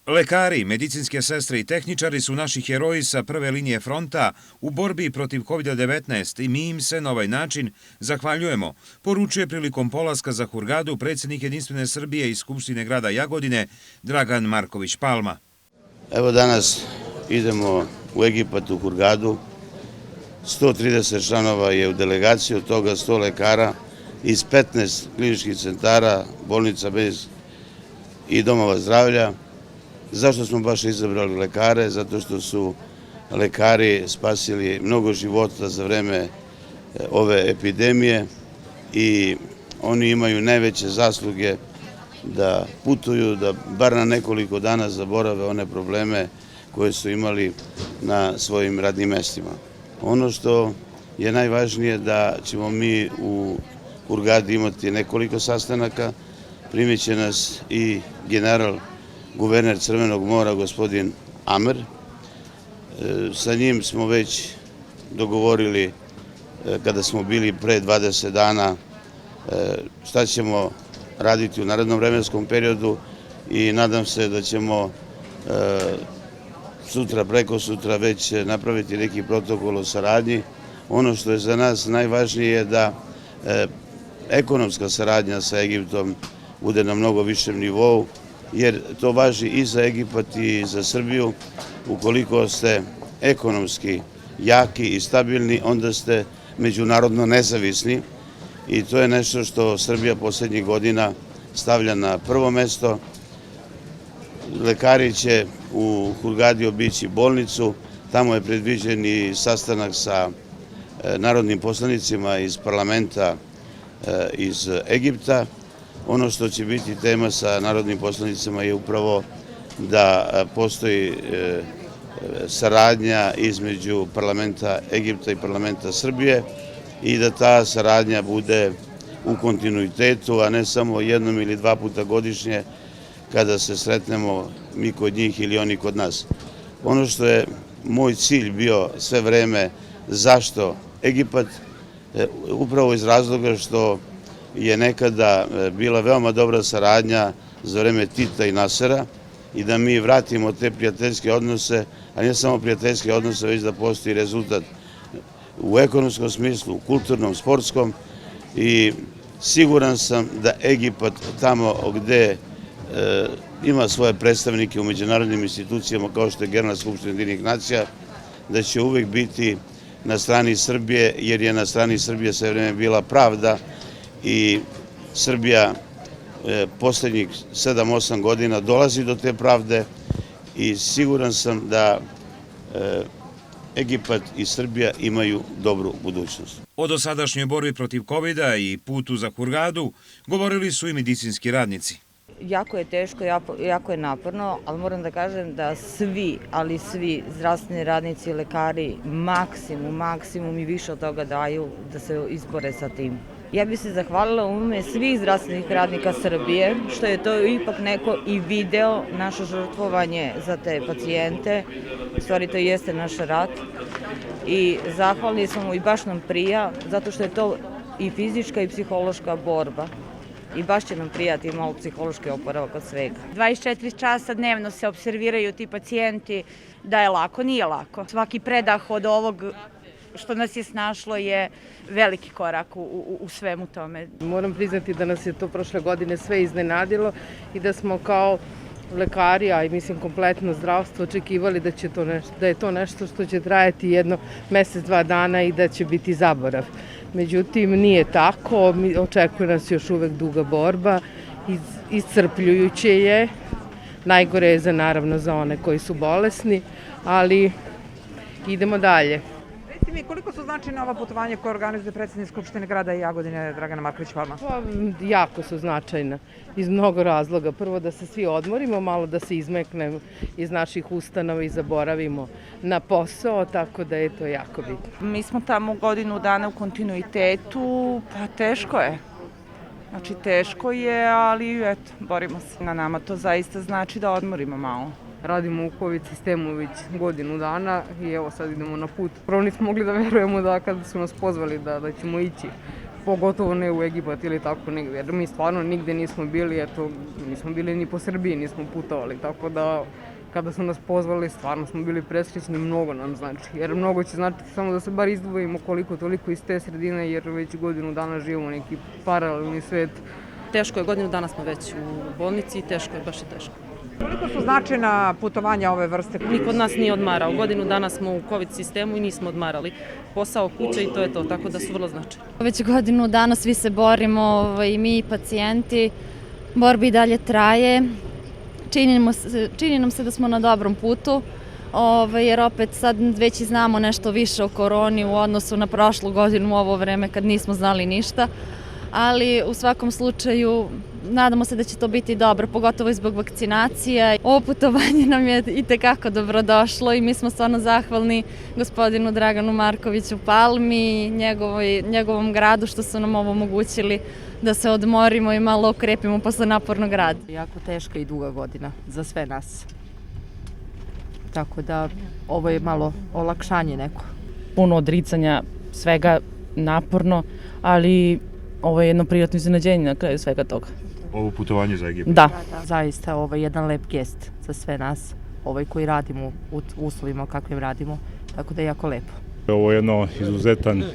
Lekari, medicinske sestre i tehničari su naši heroji sa prve linije fronta u borbi protiv COVID-19 i mi im se na ovaj način zahvaljujemo, poručuje prilikom polaska za Hurgadu predsjednik Jedinstvene Srbije iz Skupštine grada Jagodine Dragan Marković Palma. Evo danas idemo u Egipat, u Hurgadu. 130 članova je u delegaciji, od toga 100 lekara iz 15 kliničkih centara, bolnica i domova zdravlja. Zašto smo baš izabrali lekare? Zato što su lekari spasili mnogo života za vreme ove epidemije i oni imaju najveće zasluge da putuju, da bar na nekoliko dana zaborave one probleme koje su imali na svojim radnim mestima. Ono što je najvažnije da ćemo mi u Hurgadi imati nekoliko sastanaka, primit će nas i guverner Crvenog mora, gospodin Amer. Sa njim smo već dogovorili, kada smo bili pre 20 dana, šta ćemo raditi u narednom vremenskom periodu i nadam se da ćemo sutra, preko sutra već napraviti neki protokol o saradnji. Ono što je za nas najvažnije je da ekonomska saradnja sa Egiptom bude na mnogo višem nivou, jer to važi i za Egipat i za Srbiju. Ukoliko ste ekonomski jaki i stabilni, onda ste međunarodno nezavisni i to je nešto što Srbija poslednjih godina stavlja na prvo mesto. Lekari će u Hurgadi obići bolnicu, tamo je predviđen i sastanak sa narodnim poslanicima iz parlamenta iz Egipta. Ono što će biti tema sa narodnim poslanicima je upravo da postoji saradnja između parlamenta Egipta i parlamenta Srbije i da ta saradnja bude u kontinuitetu, a ne samo jednom ili dva puta godišnje kada se sretnemo mi kod njih ili oni kod nas. Ono što je moj cilj bio sve vreme, zašto Egipat, upravo iz razloga što je nekada bila veoma dobra saradnja za vreme Tita i Nasera i da mi vratimo te prijateljske odnose, a ne samo prijateljske odnose, već da postoji rezultat u ekonomskom smislu, u kulturnom, sportskom i siguran sam da Egipat tamo gde ima svoje predstavnike u međunarodnim institucijama kao što je Generalna skupština Ujedinjenih nacija, da će uvek biti na strani Srbije, jer je na strani Srbije sve vreme bila pravda i Srbija poslednjih 7-8 godina dolazi do te pravde i siguran sam da Egipat i Srbija imaju dobru budućnost. O dosadašnjoj borbi protiv COVID-a i putu za Hurgadu govorili su i medicinski radnici. Jako je teško, jako je naporno, ali moram da kažem da svi zdravstveni radnici i lekari maksimum i više od toga daju da se izbore sa tim. Ja bih se zahvalila u ime svih zdravstvenih radnika Srbije, što je to ipak neko i video, naše žrtvovanje za te pacijente. U stvari to jeste naš rat. I zahvalni smo mu i baš nam prija, zato što je to i fizička i psihološka borba. I baš će nam prijati malo psihološki oporavak od svega. 24 časa dnevno se observiraju ti pacijenti, da je lako, nije lako. Svaki predah od ovog što nas je snašlo je veliki korak u svemu tome. Moram priznati da nas je to prošle godine sve iznenadilo i da smo kao lekari, a i mislim kompletno zdravstvo, očekivali da je to nešto što će trajati jedno mesec, 2 dana i da će biti zaborav. Međutim, nije tako, očekuje nas još uvek duga borba, iscrpljujuće je, najgore je naravno za one koji su bolesni, ali idemo dalje. Recite mi, koliko su značajna ova putovanja koje organizuje predsjednik Skupštine grada Jagodine Dragana Marković Palma? Pa, jako su značajna, iz mnogo razloga. Prvo da se svi odmorimo, malo da se izmeknemo iz naših ustanova i zaboravimo na posao, tako da je to jako bitno. Mi smo tamo godinu dana u kontinuitetu, pa teško je. Znači teško je, ali eto, borimo se. Na nama to zaista znači da odmorimo malo. Radimo u COVID sistemu već godinu dana i evo sad idemo na put. Prvo nismo mogli da verujemo da kada su nas pozvali da ćemo ići pogotovo ne u Egipat ili tako negdje, jer mi stvarno nigde nismo bili, eto, nismo bili ni po Srbiji, nismo putovali, tako da kada su nas pozvali, stvarno smo bili presrećni, mnogo nam znači, jer mnogo će značiti samo da se bar izdvojimo koliko toliko iz te sredine, jer već godinu dana živimo neki paralelni svet. Teško je, godinu dana smo već u bolnici i teško je, baš je teško. Koliko su značajna putovanja ove vrste? Niko od nas nije odmarao, godinu dana smo u COVID sistemu i nismo odmarali. Posao, kuća i to je to, tako da su vrlo značajne. Već godinu dana svi se borimo, i mi i pacijenti, borba i dalje traje. Čini nam se da smo na dobrom putu, jer opet sad već i znamo nešto više o koroni u odnosu na prošlu godinu u ovo vreme kad nismo znali ništa, ali u svakom slučaju nadamo se da će to biti dobro, pogotovo i zbog vakcinacija. Ovo putovanje nam je itekako dobrodošlo i mi smo stvarno zahvalni gospodinu Draganu Markoviću Palmi i njegovom gradu što su nam ovo omogućili da se odmorimo i malo okrepimo posle napornog rada. Jako teška i duga godina za sve nas. Tako da ovo je malo olakšanje neko. Puno odricanja, svega naporno, ali ovo je jedno prirodno iznenađenje na kraju svega toga. Ovo putovanje za Egipat? Da. Zaista ovo je jedan lep gest za sve nas, koji radimo u uslovima kakvim radimo, tako da je jako lepo. Ovo je jedno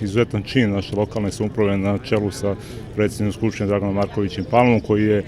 izuzetan čin naše lokalne samouprave na čelu sa predsjednikom Skupštine Draganom Markovićem Palmom, koji je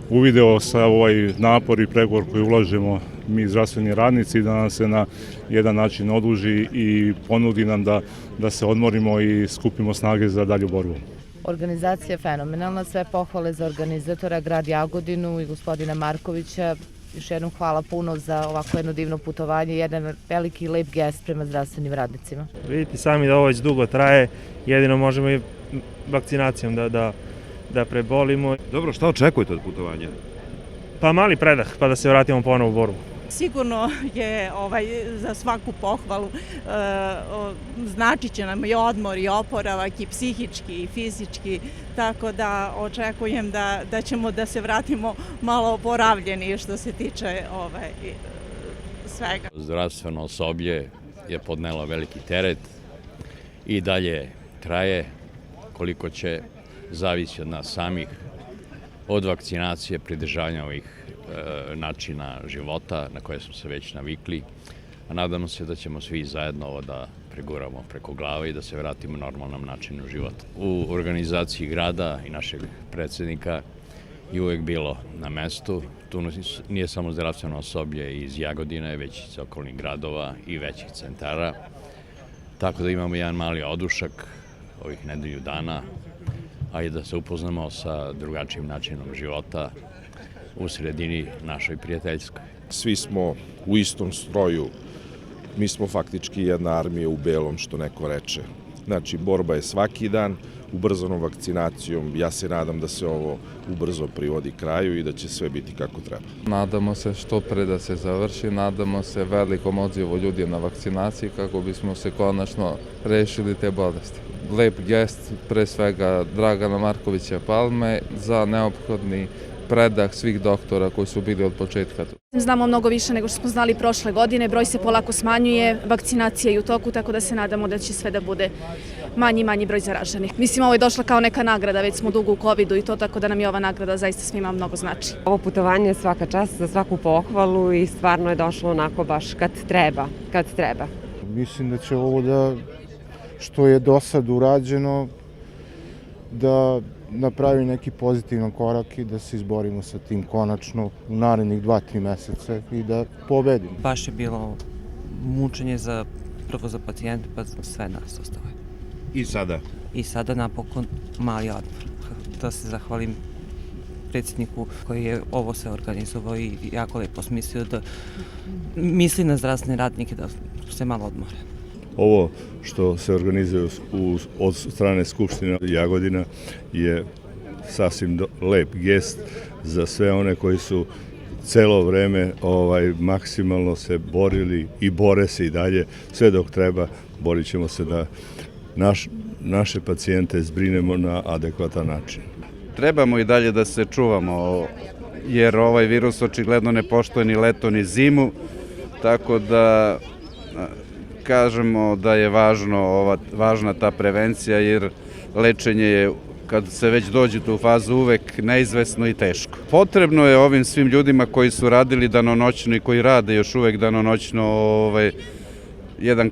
uvideo sa ovaj napor i pregovor koji ulažemo mi zdravstveni radnici da nam se na jedan način oduži i ponudi nam da se odmorimo i skupimo snage za dalju borbu. Organizacija je fenomenalna, sve pohvale za organizatora, grad Jagodinu i gospodina Markovića. Još jednom hvala puno za ovako jedno divno putovanje, jedan veliki lep gest prema zdravstvenim radnicima. Vidite sami da ovo već dugo traje, jedino možemo i vakcinacijom da prebolimo. Dobro, šta očekujete od putovanja? Pa mali predah, pa da se vratimo ponovo u borbu. Sigurno je za svaku pohvalu, značit će nam i odmor i oporavak i psihički i fizički, tako da očekujem da ćemo da se vratimo malo oporavljeni što se tiče svega. Zdravstveno osoblje je podnelo veliki teret i dalje traje, koliko će zavisi od nas samih, od vakcinacije, pridržavanja ovih načina života na koje smo se već navikli, a nadamo se da ćemo svi zajedno ovo da preguramo preko glave i da se vratimo normalnom načinu života. U organizaciji grada i našeg predsjednika je uvek bilo na mestu. Tu nije samo zdravstveno osoblje iz Jagodine, već iz okolnih gradova i većih centara. Tako da imamo jedan mali odušak ovih nedelju dana, a i da se upoznamo sa drugačijim načinom života u sredini našoj prijateljskoj. Svi smo u istom stroju, mi smo faktički jedna armija u belom, što neko reče. Znači, borba je svaki dan, ubrzanom vakcinacijom. Ja se nadam da se ovo ubrzo privodi kraju i da će sve biti kako treba. Nadamo se što pre da se završi, nadamo se velikom odzivu ljudi na vakcinaciji kako bismo se konačno rešili te bolesti. Lep gest, pre svega Dragana Markovića Palme, za neophodni predah svih doktora koji su bili od početka. Znamo mnogo više nego što smo znali prošle godine, broj se polako smanjuje, vakcinacija je u toku, tako da se nadamo da će sve da bude manji i manji broj zaraženih. Mislim, ovo je došla kao neka nagrada, već smo dugo u COVID-u i to, tako da nam je ova nagrada zaista svima mnogo znači. Ovo putovanje je svaka čast za svaku pohvalu i stvarno je došlo onako baš kad treba. Mislim da će ovo što je do sad urađeno, da napravi neki pozitivan korak i da se izborimo sa tim konačno u narednih 2-3 meseca i da pobedimo. Baš je bilo mučenje prvo za pacijente, pa za sve nas ostalo. I sada? I sada napokon mali odmor. Da se zahvalim predsjedniku koji je ovo sve organizovao i jako lepo smislio da misli na zdravstvene radnike da se malo odmore. Ovo što se organizuje od strane Skupštine Jagodina je sasvim lep gest za sve one koji su celo vreme maksimalno se borili i bore se i dalje. Sve dok treba, borit ćemo se da naše pacijente zbrinemo na adekvatan način. Trebamo i dalje da se čuvamo, jer ovaj virus očigledno ne poštuje ni leto ni zimu, tako da kažemo da je važna ta prevencija, jer lečenje je kad se već dođe u fazu, uvek neizvesno i teško. Potrebno je ovim svim ljudima koji su radili danonoćno i koji rade još uvek danonoćno jedan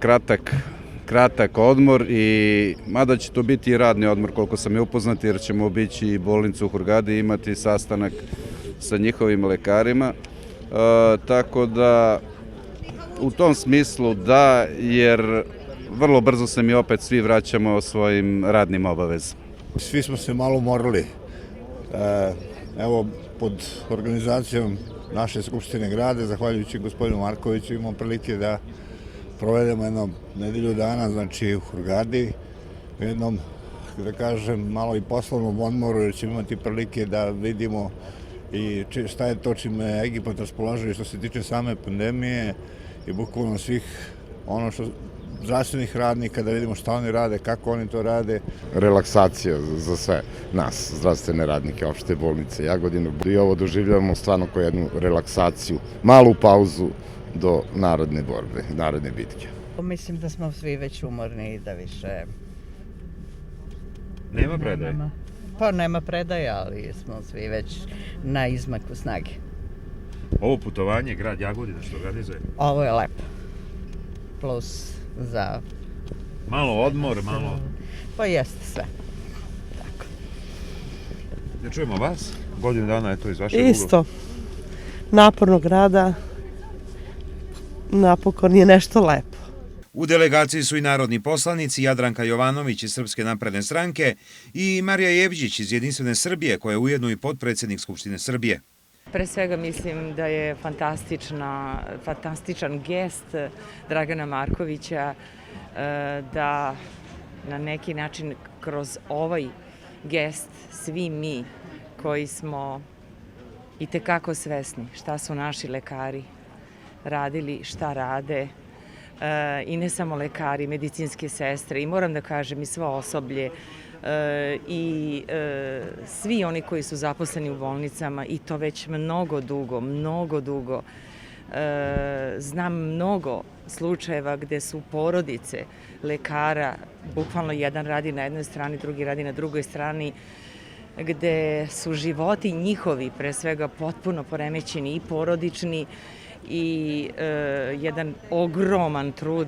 kratak odmor, i mada će to biti i radni odmor koliko sam je upoznat, jer ćemo obići i bolnicu u Hurgadi, imati sastanak sa njihovim lekarima, tako da u tom smislu da, jer vrlo brzo se mi opet svi vraćamo svojim radnim obavezama. Svi smo se malo morali. Evo, pod organizacijom naše Skupštine grada, zahvaljujući gospodinu Markoviću, imamo prilike da provedemo jednom nedelju dana, znači u Hurgadi, u jednom, da kažem, malo i poslovnom odmoru, jer ćemo imati prilike da vidimo i šta je to čime Egipat raspolaže što se tiče same pandemije i bukvalno svih ono što zdravstvenih radnika, da vidimo šta oni rade, kako oni to rade. Relaksacija za sve nas, zdravstvene radnike, opšte bolnice Jagodinu. I ovo doživljavamo stvarno kao jednu relaksaciju, malu pauzu do narodne borbe, narodne bitke. Mislim da smo svi već umorni i da više... Nema predaje? Pa nema predaje, ali smo svi već na izmaku snage. Ovo putovanje, grad Jagodina, što organizuje? Ovo je lepo. Plus za... Malo odmor, malo... Pa jeste sve. Tako. Da čujemo vas, godinu dana je to iz vašeg ugla. Isto. Napornog rada, napokon je nešto lepo. U delegaciji su i narodni poslanici Jadranka Jovanović iz Srpske napredne stranke i Marija Jevđić iz Jedinstvene Srbije, koja je ujedno i potpredsjednik Skupštine Srbije. Pre svega mislim da je fantastičan gest Dragana Markovića da na neki način kroz ovaj gest svi mi koji smo itekako svesni šta su naši lekari radili, šta rade, i ne samo lekari, medicinske sestre, i moram da kažem i svo osoblje, i svi oni koji su zaposleni u bolnicama, i to već mnogo dugo. Znam mnogo slučajeva gde su porodice lekara, bukvalno jedan radi na jednoj strani, drugi radi na drugoj strani, gde su životi njihovi pre svega potpuno poremećeni i porodični, i jedan ogroman trud.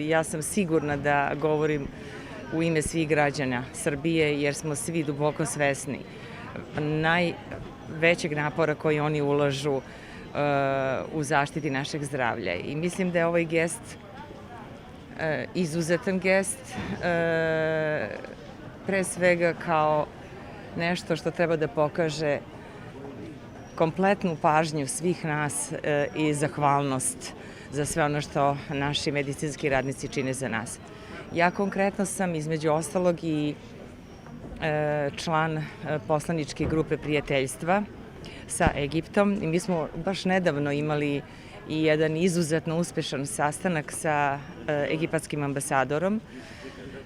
Ja sam sigurna da govorim u ime svih građana Srbije, jer smo svi duboko svesni najvećeg napora koji oni ulažu u zaštiti našeg zdravlja. I mislim da je ovaj gest izuzetan gest, pre svega kao nešto što treba da pokaže kompletnu pažnju svih nas i zahvalnost za sve ono što naši medicinski radnici čine za nas. Ja konkretno sam između ostalog i član poslaničke grupe prijateljstva sa Egiptom i mi smo baš nedavno imali i jedan izuzetno uspešan sastanak sa egipatskim ambasadorom,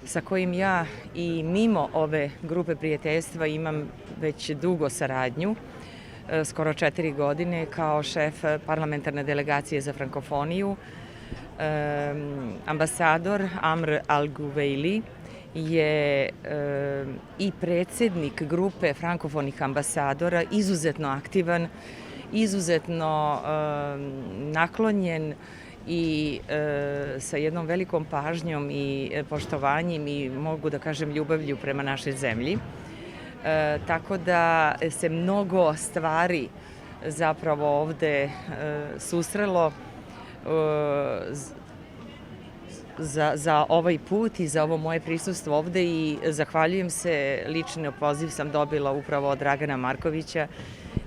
sa kojim ja i mimo ove grupe prijateljstva imam već dugo saradnju, skoro 4 godine kao šef parlamentarne delegacije za frankofoniju. Ambasador Amr Al-Guveili je i predsjednik grupe frankofonih ambasadora, izuzetno aktivan, izuzetno naklonjen i sa jednom velikom pažnjom i poštovanjem i mogu da kažem ljubavlju prema našoj zemlji. Tako da se mnogo stvari zapravo ovde susrelo za ovaj put i za ovo moje prisustvo ovde i zahvaljujem se, lični poziv sam dobila upravo od Dragana Markovića.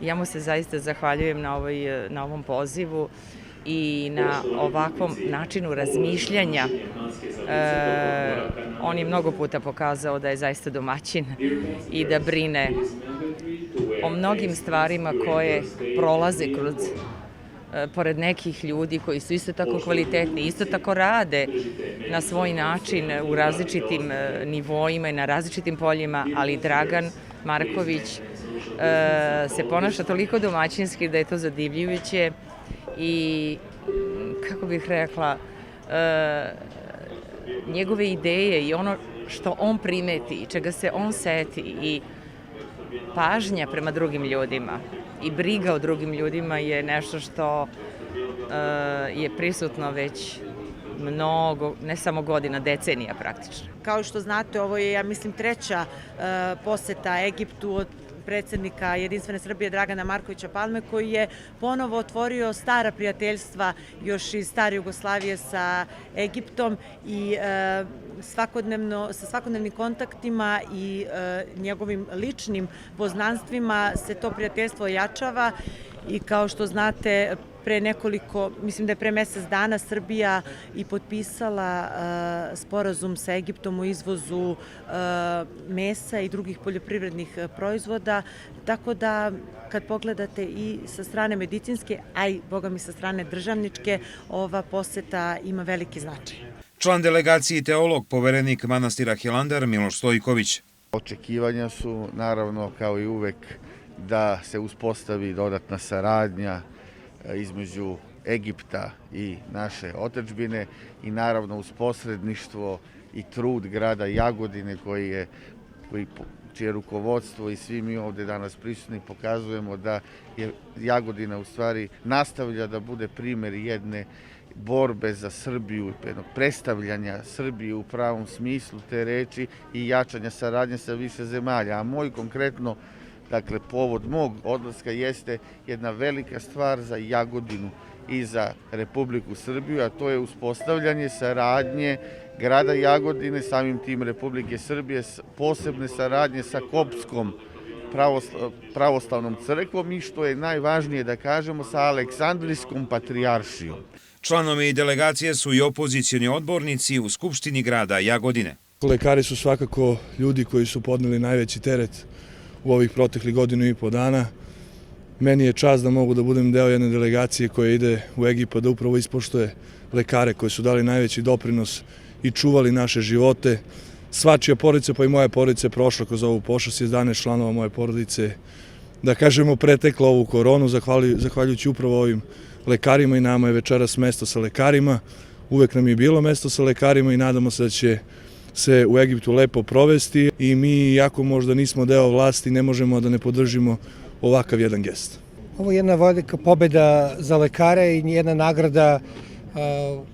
Ja mu se zaista zahvaljujem na ovom pozivu i na ovakvom načinu razmišljanja. On je mnogo puta pokazao da je zaista domaćin i da brine o mnogim stvarima koje prolaze pored nekih ljudi koji su isto tako kvalitetni, isto tako rade na svoj način u različitim nivoima i na različitim poljima, ali Dragan Marković se ponaša toliko domaćinski da je to zadivljujuće i, kako bih rekla, njegove ideje i ono što on primeti i čega se on seti i pažnja prema drugim ljudima i briga o drugim ljudima je nešto što je prisutno već mnogo, ne samo godina, decenija praktično. Kao što znate, ovo je, ja mislim, treća poseta Egiptu od predsjednika Jedinstvene Srbije Dragana Markovića Palme, koji je ponovo otvorio stara prijateljstva još iz stare Jugoslavije sa Egiptom i sa svakodnevnim kontaktima i njegovim ličnim poznanstvima se to prijateljstvo ojačava i kao što znate, mislim da je pre mesec dana Srbija i potpisala sporazum sa Egiptom o izvozu mesa i drugih poljoprivrednih proizvoda, tako da kad pogledate i sa strane medicinske, a i boga mi sa strane državničke, ova poseta ima veliki značaj. Član delegacije i teolog, poverenik manastira Hilandar Miloš Stojković. Očekivanja su, naravno, kao i uvek, da se uspostavi dodatna saradnja između Egipta i naše otadžbine i naravno uz posredništvo i trud grada Jagodine čije rukovodstvo i svi mi ovde danas prisutni pokazujemo da je Jagodina u stvari nastavlja da bude primer jedne borbe za Srbiju, jednog predstavljanja Srbije u pravom smislu te reči i jačanja saradnje sa više zemalja. A moj konkretno, dakle, povod mog odlaska jeste jedna velika stvar za Jagodinu i za Republiku Srbiju, a to je uspostavljanje saradnje grada Jagodine, samim tim Republike Srbije, posebne saradnje sa Koptskom pravoslavnom crkvom i što je najvažnije da kažemo sa Aleksandrijskom patrijaršijom. Članovi delegacije su i opozicioni odbornici u Skupštini grada Jagodine. Lekari su svakako ljudi koji su podneli najveći teret u ovih proteklih 1,5 dana. Meni je čast da mogu da budem deo jedne delegacije koja ide u Egipat da upravo ispoštuje lekare koji su dali najveći doprinos i čuvali naše živote. Svačija porodica, pa i moja porodica je prošla kroz ovu pošast, 11 članova moje porodice, da kažemo, pretekla ovu koronu, zahvaljujući upravo ovim lekarima i nama je večeras mesto sa lekarima. Uvek nam je bilo mesto sa lekarima i nadamo se da će se u Egiptu lepo provesti i mi, iako možda nismo deo vlasti, ne možemo da ne podržimo ovakav jedan gest. Ovo je jedna velika pobeda za lekare i jedna nagrada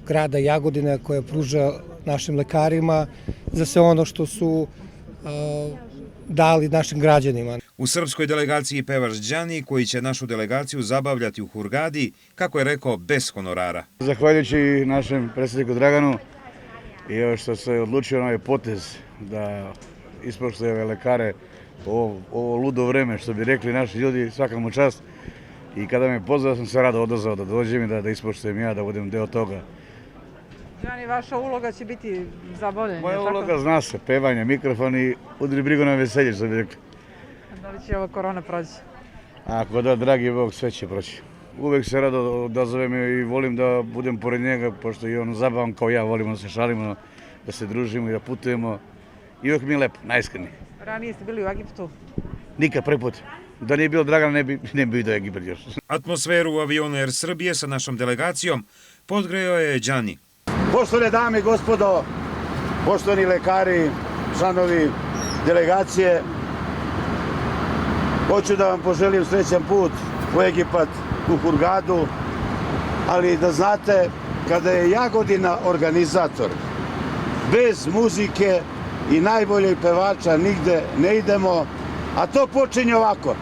grada Jagodine koja pruža našim lekarima za sve ono što su dali našim građanima. U srpskoj delegaciji pevač Đani, koji će našu delegaciju zabavljati u Hurgadi, kako je rekao, bez honorara. Zahvaljujući našem predsjedniku Draganu i ovo što se odlučio na ovaj potez da ispoštuje ove lekare ovo ludo vreme, što bi rekli naši ljudi, svaka mu čast. I kada me pozvao, sam se rado odazvao da dođem i da ispoštujem ja, da budem deo toga. Đani, vaša uloga će biti zabavljanje. Moja uloga zna se, pevanje, mikrofon i udri brigu na veselje, što bi rekli. Da li će ova korona proći? Ako da, dragi Bog, sve će proći. Uvek se rado odazovem i volim da budem pored njega, pošto i on zabavan kao ja, volimo da se šalimo, da se družimo i da putujemo. I uvek mi je lepo, najiskrenije. Ranije ste bili u Egiptu? Nikad, prvi put. Da nije bilo Dragana, ne bi vidio Egipat još. Atmosferu u avionu Air Srbije sa našom delegacijom podgrejao je Đani. Poštovane dame i gospodo, poštovani lekari, članovi delegacije, hoću da vam poželim srećan put u Egipat, u Hurgadu, ali da znate, kada je Jagodina organizator, bez muzike i najboljeg pevača nigde ne idemo, a to počinje ovako.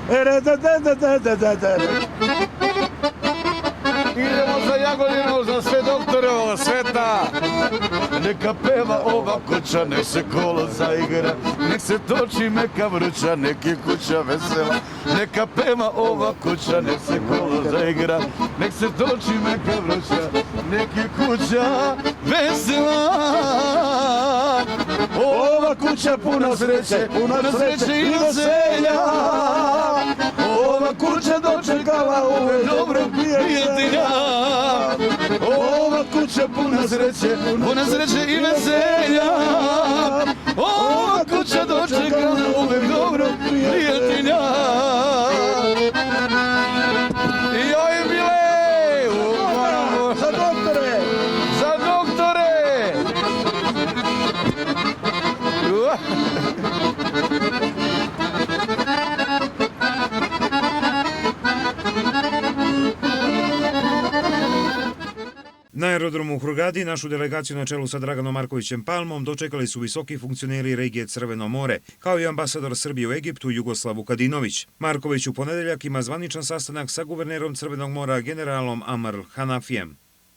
Idemo za Jagodinu, za sve doktore ovog sveta. Neka peva ova kuća, nek se kolo zaigra, nek se toči meka vruća, nek je kuća vesela. Neka peva ova kuća, nek se kolo zaigra, nek se toči meka vruća, nek je kuća vesela. Ova kuća puna sreće i veselja. Ova kuća dočekala ove dobrog prijatelja. Ova kuća puna sreće i veselja. Ova kuća dočekala ove dobrog prijatelja. Joj bile! Za doktore! Za doktore! Na aerodromu u Hurgadi našu delegaciju na čelu sa Draganom Markovićem Palmom dočekali su visoki funkcioneri regije Crveno more, kao i ambasador Srbije u Egiptu Jugoslav Vukadinović. Marković u ponedeljak ima zvaničan sastanak sa guvernerom Crvenog mora generalom Amr Hanafijem.